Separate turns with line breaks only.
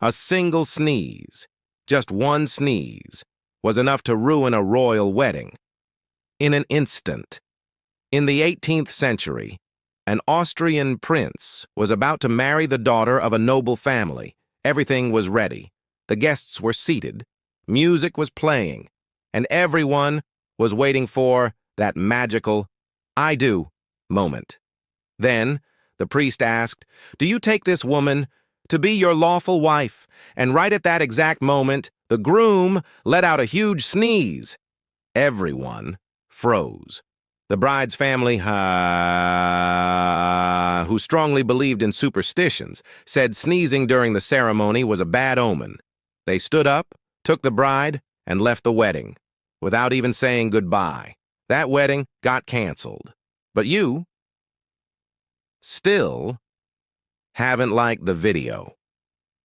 A single sneeze, just one sneeze, was enough to ruin a royal wedding. In an instant. In the 18th century, an Austrian prince was about to marry the daughter of a noble family. Everything was ready. The guests were seated. Music was playing. And everyone was waiting for that magical "I do" moment. Then, the priest asked, "Do you take this woman to be your lawful wife?" And right at that exact moment, the groom let out a huge sneeze. Everyone froze. The bride's family, who strongly believed in superstitions, said sneezing during the ceremony was a bad omen. They stood up, took the bride, and left the wedding, without even saying goodbye. That wedding got canceled. But you still haven't liked the video.